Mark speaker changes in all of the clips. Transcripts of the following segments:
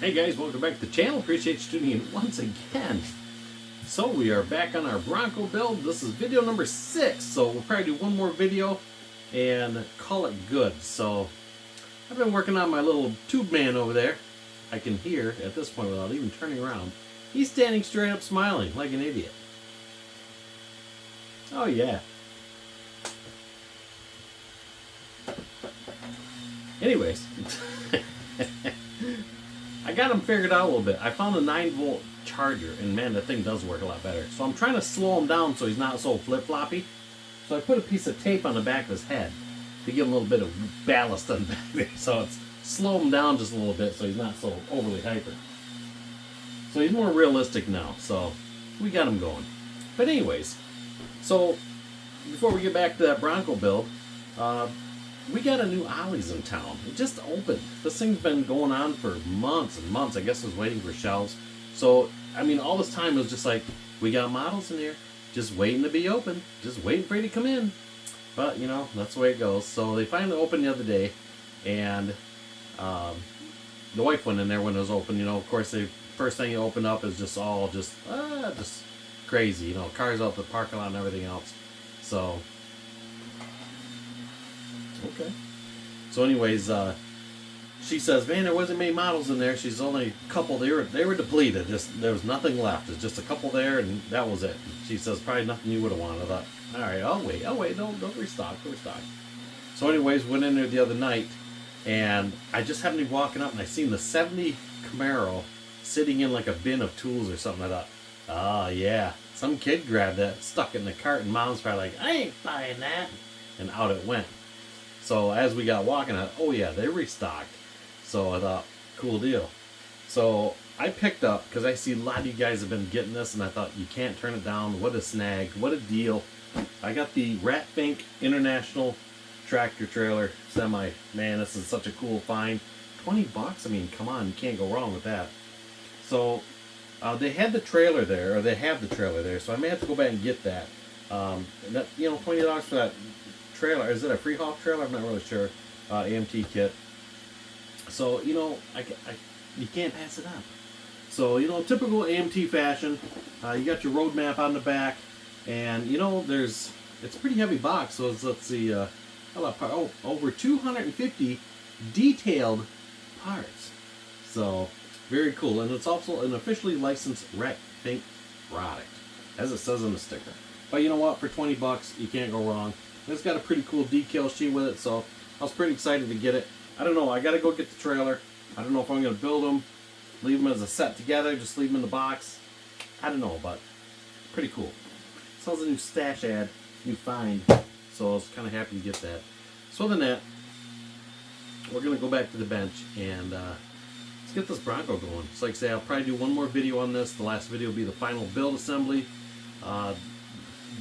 Speaker 1: Hey guys, welcome back to the channel. Appreciate you tuning in once again. So we are back on our Bronco build. This is video number 6. So we'll probably do one more video and call it good. So I've been working on my little tube man over there. I can hear at this point without even turning around. He's standing straight up smiling like an idiot. Oh yeah. Anyways. I got him figured out a little bit. I found a 9-volt charger, and man, that thing does work a lot better. So I'm trying to slow him down so he's not so flip-floppy. So I put a piece of tape on the back of his head to give him a little bit of ballast on the back there. So it's slow him down just a little bit so he's not so overly hyper. So he's more realistic now. So we got him going. But anyways, so before we get back to that Bronco build, we got a new Ollie's in town. It just opened. This thing's been going on for months and months. I guess it was waiting for shelves. So, I mean, all this time it was just like, we got models in here, just waiting to be open, just waiting for you to come in. But, you know, that's the way it goes. So they finally opened the other day, and the wife went in there when it was open. You know, of course, the first thing you open up is just all just crazy. You know, cars out the parking lot and everything else. So... okay. So anyways, she says, man, there wasn't many models in there. She's only a couple. They were depleted. Just there was nothing left. There's just a couple there, and that was it. She says, probably nothing you would have wanted. I thought, all right, I'll wait. Don't restock. So anyways, went in there the other night, and I just happened to be walking up, and I seen the 70 Camaro sitting in like a bin of tools or something. I thought, oh yeah, some kid grabbed that, stuck it in the cart, and mom's probably like, I ain't buying that, and out it went. So as we got walking, I thought, oh yeah, they restocked. So I thought, cool deal. So I picked up, because I see a lot of you guys have been getting this, and I thought, you can't turn it down. What a snag. What a deal. I got the Ratfink International Tractor Trailer Semi. Man, this is such a cool find. 20 bucks? I mean, come on, you can't go wrong with that. So they had the trailer there, or they have the trailer there, so I may have to go back and get that. And that, you know, $20 for that trailer. Is it a free haul trailer? I'm not really sure. AMT kit. So, you know, you can't pass it up. So, you know, typical AMT fashion. You got your road map on the back, and you know, it's a pretty heavy box. So let's see, over 250 detailed parts. So very cool, and it's also an officially licensed Ratfink product, as it says on the sticker. But you know what? For 20 bucks, you can't go wrong. It's got a pretty cool decal sheet with it, so I was pretty excited to get it. I don't know, I gotta go get the trailer. I don't know if I'm gonna build them, leave them as a set together, just leave them in the box. I don't know, but pretty cool. Sounds a new stash ad, new find, so I was kind of happy to get that. So other than that, we're gonna go back to the bench and let's get this Bronco going. So like I say, I'll probably do one more video on this. The last video will be the final build assembly,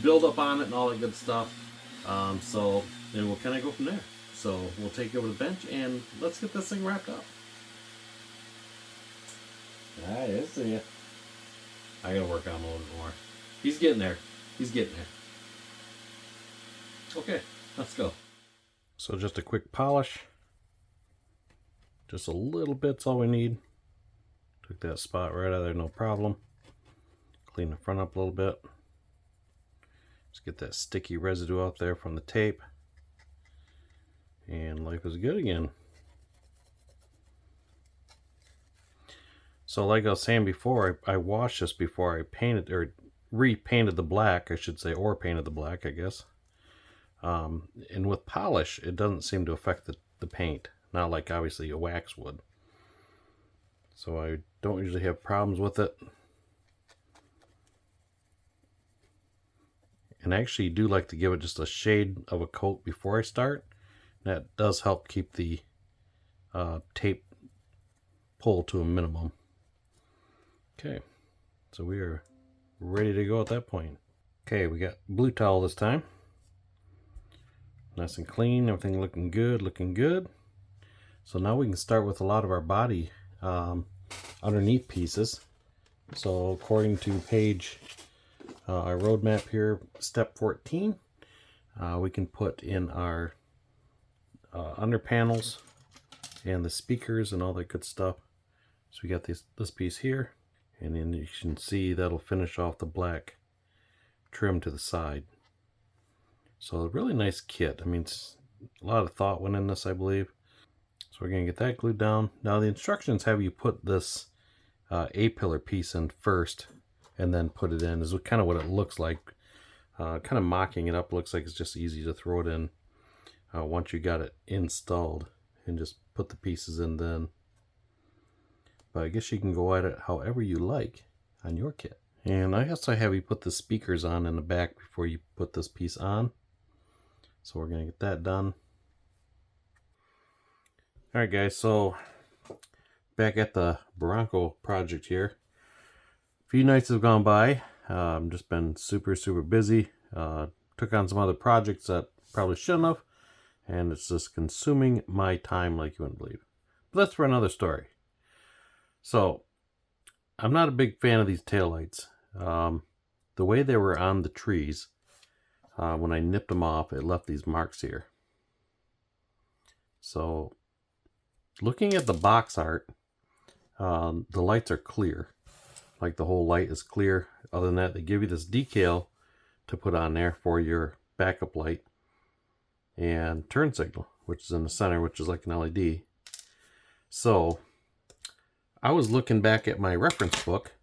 Speaker 1: build up on it and all that good stuff. So then we'll kind of go from there. So we'll take you over to the bench and let's get this thing wrapped up. Alright, I see ya. I gotta work on him a little bit more. He's getting there. Okay, let's go. So just a quick polish. Just a little bit's all we need. Took that spot right out of there, no problem. Clean the front up a little bit. Just get that sticky residue out there from the tape. And life is good again. So like I was saying before, I washed this before I painted, or repainted the black, I should say, or painted the black, I guess. And with polish, it doesn't seem to affect the paint. Not like obviously a wax would. So I don't usually have problems with it. And I actually do like to give it just a shade of a coat before I start. That does help keep the tape pull to a minimum. Okay, so we are ready to go at that point. Okay, we got blue towel this time. Nice and clean, everything looking good. So now we can start with a lot of our body underneath pieces. So according to page, our roadmap here, step 14, we can put in our under panels and the speakers and all that good stuff. So we got this piece here, and then you can see that'll finish off the black trim to the side. So a really nice kit. I mean, it's a lot of thought went in this, I believe. So we're going to get that glued down. Now the instructions have you put this A-pillar piece in first and then put it in. Is kind of what it looks like. Kind of mocking it up. Looks like it's just easy to throw it in once you got it installed, and just put the pieces in then. But I guess you can go at it however you like on your kit. And I guess I have you put the speakers on in the back before you put this piece on. So we're going to get that done. Alright guys, so back at the Bronco project here. A few nights have gone by. Just been super busy. Took on some other projects that probably shouldn't have. And it's just consuming my time like you wouldn't believe. But that's for another story. So, I'm not a big fan of these taillights. The way they were on the trees, when I nipped them off, it left these marks here. So, looking at the box art, the lights are clear. Like the whole light is clear. Other than that, they give you this decal to put on there for your backup light and turn signal, which is in the center, which is like an LED. So, I was looking back at my reference book,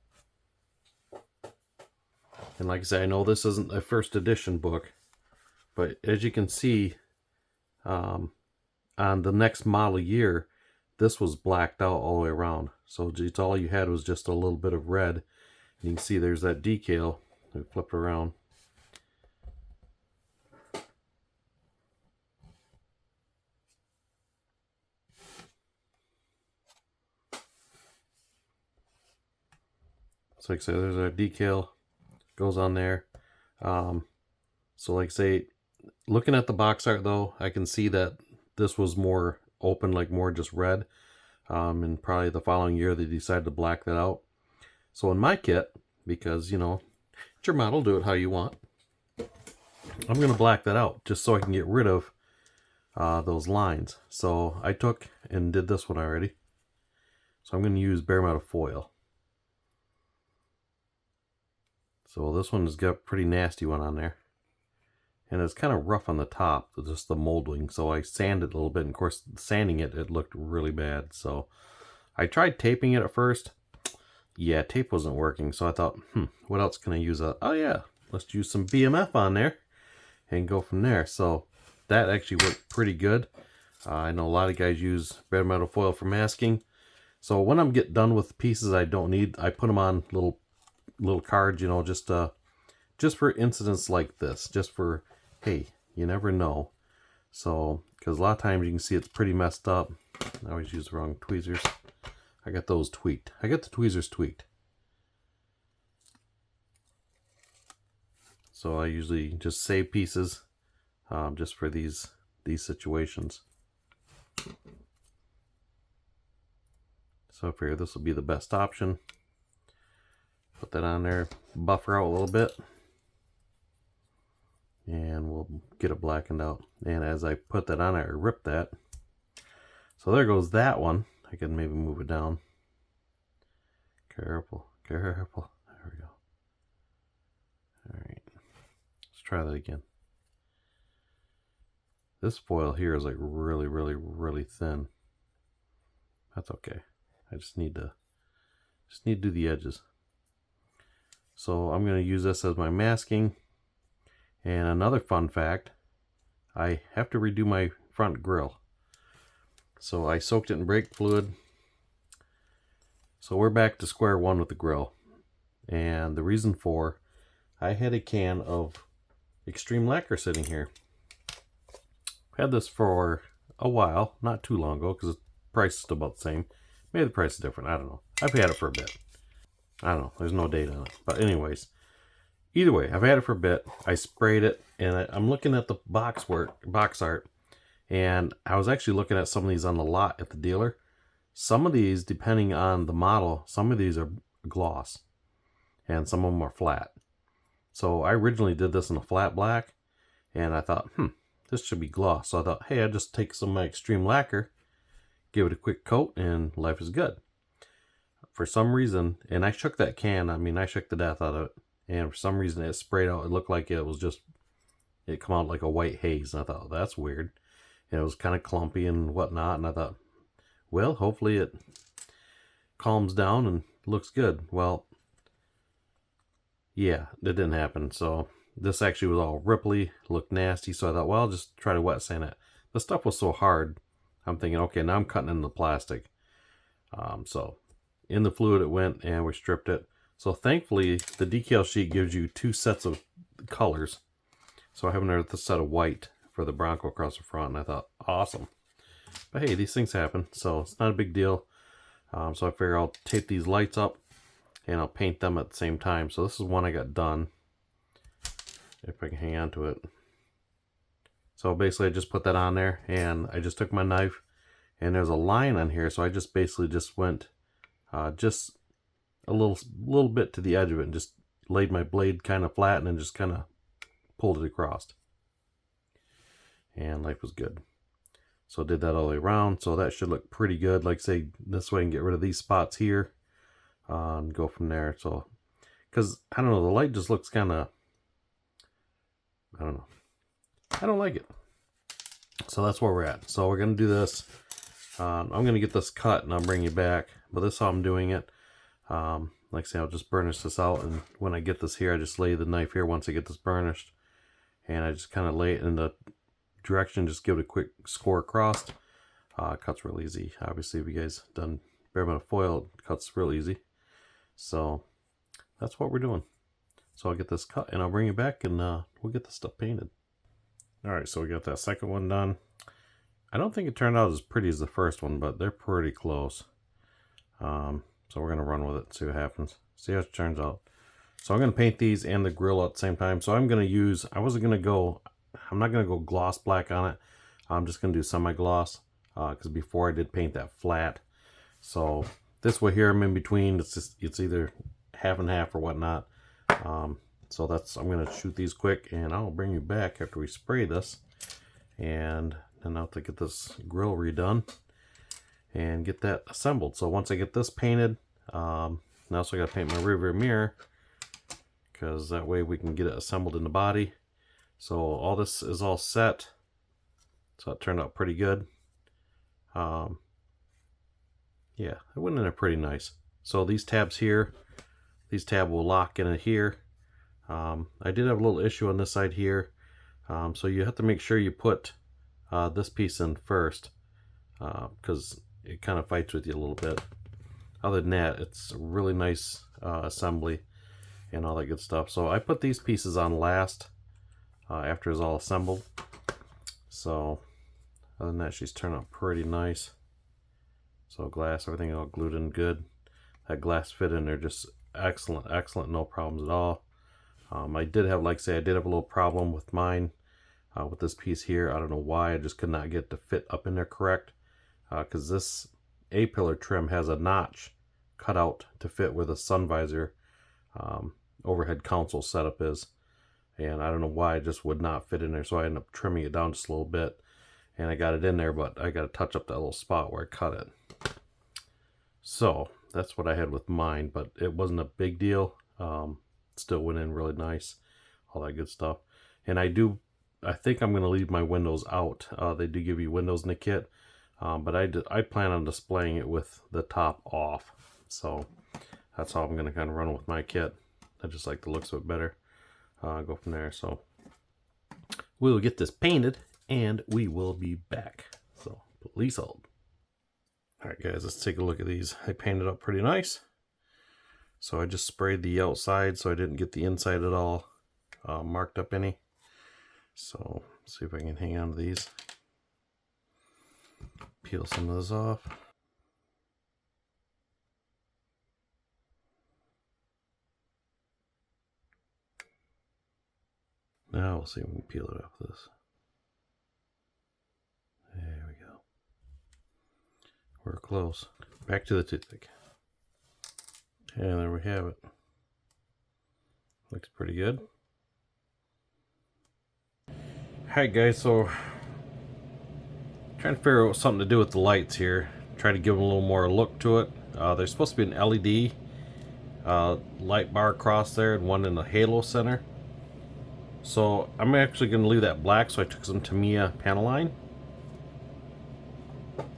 Speaker 1: and like I said, I know this isn't a first edition book, but as you can see, on the next model year, this was blacked out all the way around. So it's all you had was just a little bit of red. And you can see there's that decal. We flipped around. So like I said, there's our decal. Goes on there. So like I say, looking at the box art though, I can see that this was more open, like more just red. And probably the following year they decided to black that out. So in my kit, because you know, it's your model, do it how you want, I'm going to black that out just so I can get rid of those lines. So I took and did this one already. So I'm going to use bare metal foil. So this one has got a pretty nasty one on there. And it's kind of rough on the top, just the molding. So I sanded it a little bit. And of course, sanding it, it looked really bad. So I tried taping it at first. Yeah, tape wasn't working. So I thought, what else can I use? Oh yeah, let's use some BMF on there and go from there. So that actually worked pretty good. I know a lot of guys use bare metal foil for masking. So when I'm get done with the pieces I don't need, I put them on little cards, you know, just for incidents like this, just for, hey, you never know. So, because a lot of times you can see it's pretty messed up. I always use the wrong tweezers. I got those tweaked. I got the tweezers tweaked. So I usually just save pieces just for these situations. So I figure this will be the best option. Put that on there, buffer out a little bit, and we'll get it blackened out. And as I put that on, I rip that. So there goes that one. I can maybe move it down. Careful. There we go. Alright. Let's try that again. This foil here is like really thin. That's okay. I just need to do the edges. So I'm going to use this as my masking. And another fun fact, I have to redo my front grille. So I soaked it in brake fluid. So we're back to square one with the grille. And the reason for, I had a can of extreme lacquer sitting here. Had this for a while, not too long ago, because the price is still about the same. Maybe the price is different, I don't know. I've had it for a bit. I don't know, there's no date on it. But anyways, either way, I've had it for a bit. I sprayed it, and I'm looking at the box art, and I was actually looking at some of these on the lot at the dealer. Some of these, depending on the model, some of these are gloss, and some of them are flat. So I originally did this in a flat black, and I thought, this should be gloss. So I thought, hey, I'll just take some of my extreme lacquer, give it a quick coat, and life is good. for some reason, and I shook that can, I mean, I shook the death out of it, and for some reason it sprayed out. It looked like it was just, it come out like a white haze, and I thought, that's weird. And it was kind of clumpy and whatnot, and I thought, well, hopefully it calms down and looks good. Well, yeah, it didn't happen. So this actually was all ripply, looked nasty, so I thought, well, I'll just try to wet sand it. The stuff was so hard, I'm thinking, okay, now I'm cutting in the plastic. So in the fluid it went, and we stripped it. So thankfully, the decal sheet gives you 2 sets of colors. So I have another set of white for the Bronco across the front, and I thought, awesome. But hey, these things happen, so it's not a big deal. So I figure I'll tape these lights up, and I'll paint them at the same time. So this is one I got done, if I can hang on to it. So basically I just put that on there, and I just took my knife, and there's a line on here, so I just basically just went just a little bit to the edge of it, and just laid my blade kind of flat, and then just kind of pulled it across. And life was good. So I did that all the way around, so that should look pretty good. Like say, this way I can get rid of these spots here, and go from there. So, because I don't know, the light just looks kind of, I don't know, I don't like it. So that's where we're at. So we're gonna do this. I'm gonna get this cut and I'll bring you back. But this is how I'm doing it. Like I say, I'll just burnish this out, and when I get this here, I just lay the knife here once I get this burnished, and I just kind of lay it in the direction, just give it a quick score across. Cuts real easy. Obviously, if you guys done bare metal foil, it cuts real easy. So that's what we're doing. So I'll get this cut and I'll bring you back, and we'll get this stuff painted. All right, so we got that second one done. I don't think it turned out as pretty as the first one, but they're pretty close. So we're gonna run with it and see what happens. See how it turns out. So I'm gonna paint these and the grill at the same time. So I'm gonna use, I'm not gonna go gloss black on it. I'm just gonna do semi-gloss, because before I did paint that flat. So this way here, I'm in between. It's either half and half or whatnot. So I'm gonna shoot these quick, and I'll bring you back after we spray this, and then I'll have to get this grill redone and get that assembled. So once I get this painted, now also I gotta paint my rearview mirror, because that way we can get it assembled in the body. So all this is all set. So it turned out pretty good. Yeah, it went in there pretty nice. So these tabs here, these tabs will lock in it here. I did have a little issue on this side here. So you have to make sure you put this piece in first, because it kind of fights with you a little bit. Other than that, it's a really nice assembly and all that good stuff. So I put these pieces on last, after it's all assembled. So other than that, she's turned out pretty nice. So glass, everything all glued in good. That glass fit in there just excellent, excellent, no problems at all. I did have, like I say, I did have a little problem with mine, with this piece here. I don't know why, I just could not get it to fit up in there correct, because this A-pillar trim has a notch cut out to fit where the sun visor overhead console setup is, and I don't know why it just would not fit in there. So I ended up trimming it down just a little bit, and I got it in there, but I got to touch up that little spot where I cut it. So that's what I had with mine, but it wasn't a big deal. Still went in really nice, all that good stuff. And I think I'm going to leave my windows out. They do give you windows in the kit, but I plan on displaying it with the top off. So that's how I'm going to kind of run with my kit. I just like the looks of it better. Go from there. So we will get this painted, and we will be back. So please hold. Alright guys, let's take a look at these. I painted up pretty nice. So I just sprayed the outside so I didn't get the inside at all marked up any. So let's see if I can hang on to these. Peel some of this off. Now we'll see if we can peel it off this. There we go. We're close. Back to the toothpick. And there we have it. Looks pretty good. Alright guys, so trying to figure out something to do with the lights here. Try to give them a little more look to it. There's supposed to be an LED light bar across there and one in the halo center. So I'm actually going to leave that black, so I took some Tamiya panel line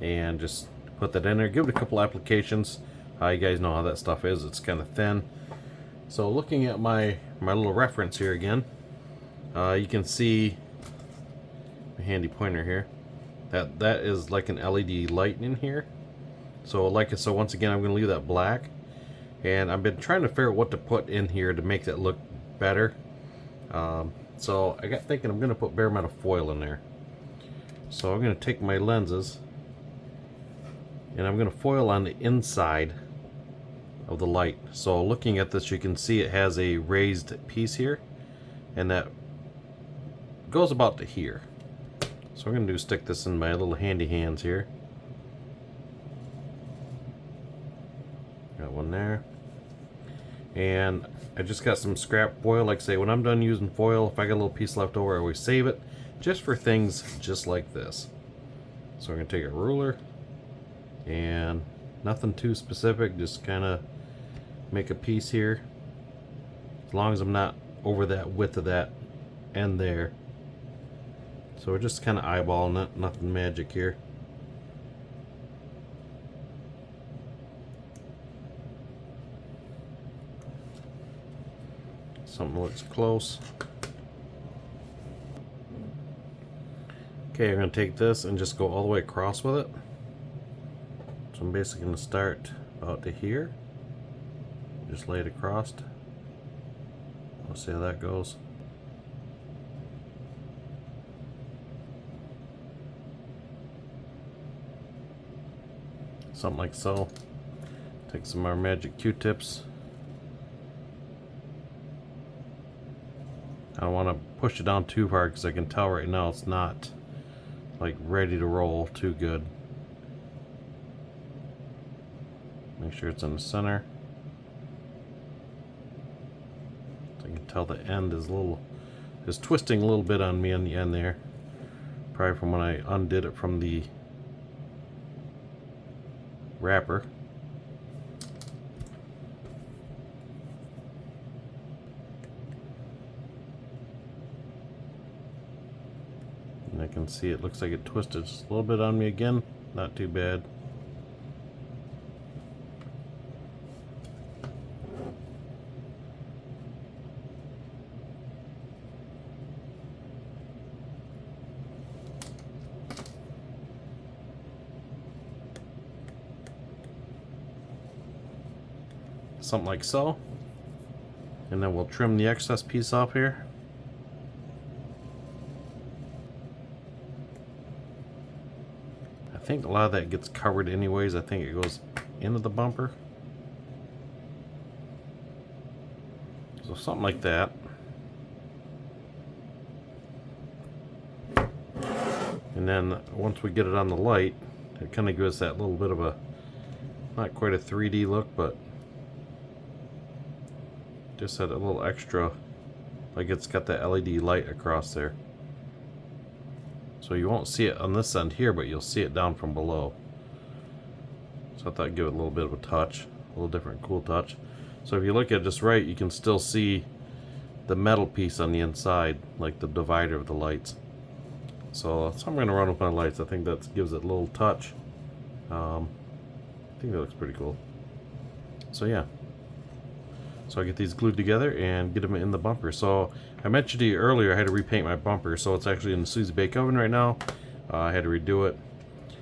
Speaker 1: and just put that in there, give it a couple applications. You guys know how that stuff is, it's kind of thin. So looking at my little reference here again, you can see a handy pointer here, that is like an LED light in here. So once again, I'm going to leave that black, and I've been trying to figure out what to put in here to make that look better. So I got thinking I'm going to put bare metal foil in there. So I'm going to take my lenses and I'm going to foil on the inside of the light. So looking at this, you can see it has a raised piece here, and that goes about to here. So I'm going to stick this in my little handy hands here. Got one there. And I just got some scrap foil. Like I say, when I'm done using foil, if I got a little piece left over, I always save it just for things just like this. So we're going to take a ruler, and nothing too specific, just kind of make a piece here, as long as I'm not over that width of that end there. So we're just kind of eyeballing it, nothing magic here. Something looks close. Okay, I'm going to take this and just go all the way across with it. So I'm basically going to start about to here. Just lay it across. We'll see how that goes. Something like so. Take some of our magic Q-tips. I don't want to push it down too hard because I can tell right now it's not like ready to roll too good. Make sure it's in the center. So I can tell the end is twisting a little bit on me on the end there. Probably from when I undid it from the wrapper. And I can see it looks like it twisted just a little bit on me again. Not too bad. Something like so. And then we'll trim the excess piece off here. I think a lot of that gets covered anyways. I think it goes into the bumper. So something like that. And then once we get it on the light, it kind of gives that little bit of a, not quite a 3D look, but just had a little extra, like it's got the LED light across there. So you won't see it on this end here, but you'll see it down from below. So I thought I'd give it a little bit of a touch, a little different, cool touch. So if you look at it just right, you can still see the metal piece on the inside, like the divider of the lights. So I'm going to run with my lights. I think that gives it a little touch. I think that looks pretty cool. So yeah. So I get these glued together and get them in the bumper. So I mentioned to you earlier I had to repaint my bumper. So it's actually in the Susie Bake Oven right now. I had to redo it.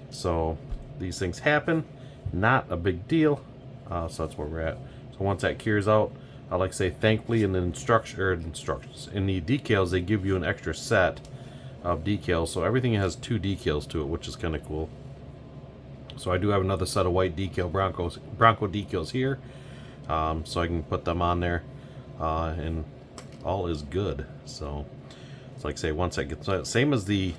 Speaker 1: So these things happen. Not a big deal. So that's where we're at. So once that cures out, I like to say thankfully in the instructions in the decals they give you an extra set of decals. So everything has 2 decals to it, which is kind of cool. So I do have another set of white decal Bronco decals here. So I can put them on there, and all is good. So it's like say once that gets same as the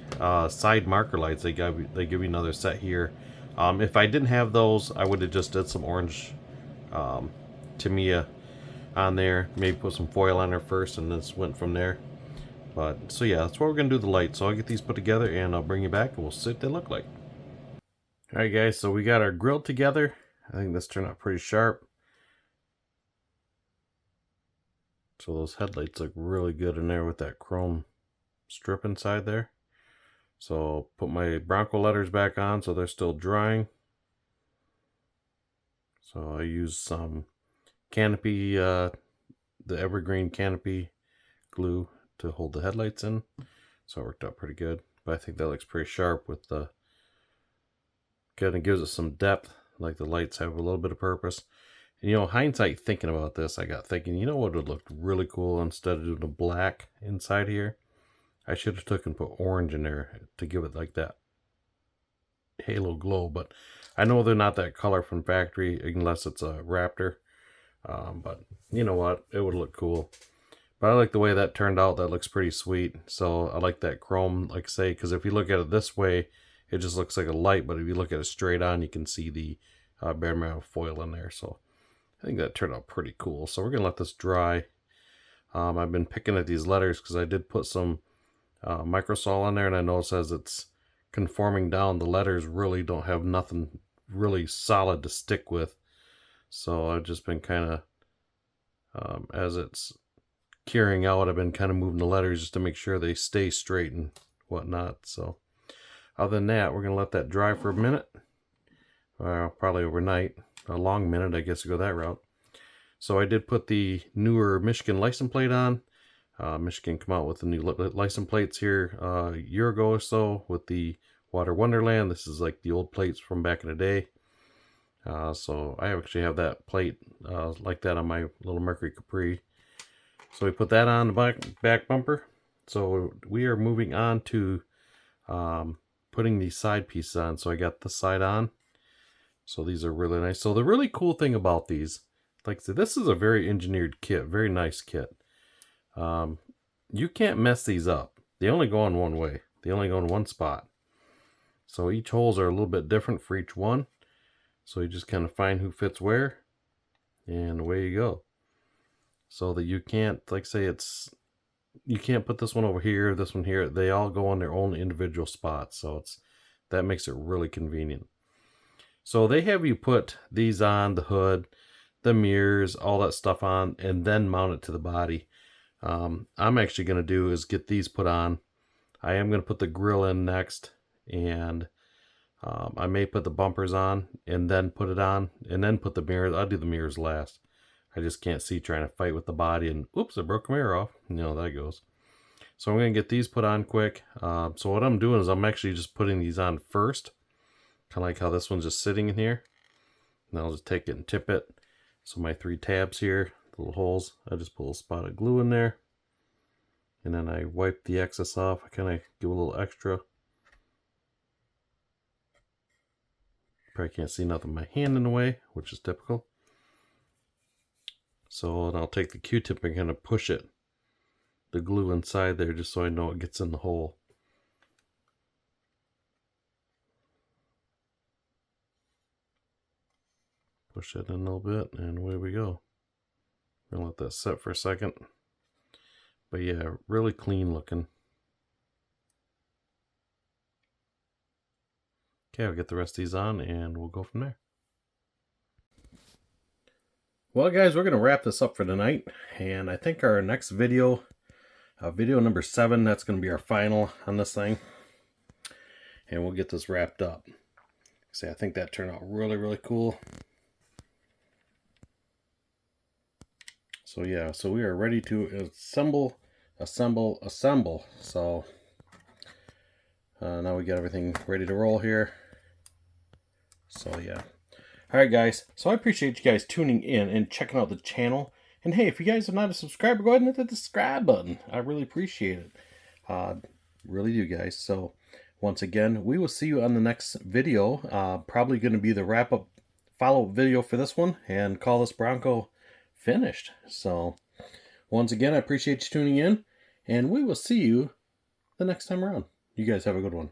Speaker 1: side marker lights, they give you another set here. If I didn't have those, I would have just did some orange Tamiya on there, maybe put some foil on there first, and then went from there. But so yeah, that's what we're gonna do the lights. So I'll get these put together, and I'll bring you back, and we'll see what they look like. All right, guys. So we got our grill together. I think this turned out pretty sharp. So those headlights look really good in there with that chrome strip inside there. So put my Bronco letters back on so they're still drying. So I use some canopy, the evergreen canopy glue to hold the headlights in. So it worked out pretty good. But I think that looks pretty sharp with the, kind of gives it some depth, like the lights have a little bit of purpose. And, you know, hindsight thinking about this, I got thinking, you know what would look really cool instead of doing the black inside here? I should have took and put orange in there to give it like that halo glow, but I know they're not that color from factory unless it's a Raptor. But you know what? It would look cool. But I like the way that turned out. That looks pretty sweet. So I like that chrome, like say, because if you look at it this way, it just looks like a light. But if you look at it straight on, you can see the bare metal foil in there. So I think that turned out pretty cool. So we're going to let this dry. I've been picking at these letters because I did put some microsol on there, and I noticed as it's conforming down, the letters really don't have nothing really solid to stick with. So I've just been kind of, as it's curing out, I've been kind of moving the letters just to make sure they stay straight and whatnot. So other than that, we're going to let that dry for a minute, probably overnight, a long minute, I guess, to go that route. So I did put the newer Michigan license plate on. Michigan come out with the new license plates here a year ago or so with the Water Wonderland. This is like the old plates from back in the day. So I actually have that plate like that on my little Mercury Capri. So we put that on the back bumper. So we are moving on to putting these side pieces on. So I got the side on. So these are really nice. So the really cool thing about these, like I said, this is a very engineered kit, very nice kit. You can't mess these up. They only go on one way. They only go in one spot. So each holes are a little bit different for each one. So you just kind of find who fits where, and away you go. So that you can't, like say you can't put this one over here, this one here. They all go on their own individual spots. So that makes it really convenient. So they have you put these on the hood, the mirrors, all that stuff on, and then mount it to the body. I'm actually going to do is get these put on. I am going to put the grill in next, and I may put the bumpers on and then put it on and then put the mirrors. I'll do the mirrors last. I just can't see trying to fight with the body and oops, I broke a mirror off. You know, that goes. So I'm going to get these put on quick. So what I'm doing is I'm actually just putting these on first. Kind of like how this one's just sitting in here. And I'll just take it and tip it. So my 3 tabs here, little holes, I just put a little spot of glue in there. And then I wipe the excess off. I kind of give a little extra. Probably can't see nothing with my hand in the way, which is typical. So and I'll take the Q-tip and kind of push it, the glue inside there, just so I know it gets in the hole. Push it in a little bit, and away we go. I'm gonna let that set for a second. But yeah, really clean looking. Okay, I'll get the rest of these on and we'll go from there. Well guys, we're going to wrap this up for tonight. And I think our next video, video number 7, that's going to be our final on this thing. And we'll get this wrapped up. See, I think that turned out really, really cool. So yeah, so we are ready to assemble. So now we got everything ready to roll here. So yeah. Alright guys, so I appreciate you guys tuning in and checking out the channel. And hey, if you guys are not a subscriber, go ahead and hit the subscribe button. I really appreciate it. Really do, guys. So once again, we will see you on the next video. Probably going to be the wrap-up follow-up video for this one and call this Bronco finished. So once again, I appreciate you tuning in, and we will see you the next time around. You guys have a good one.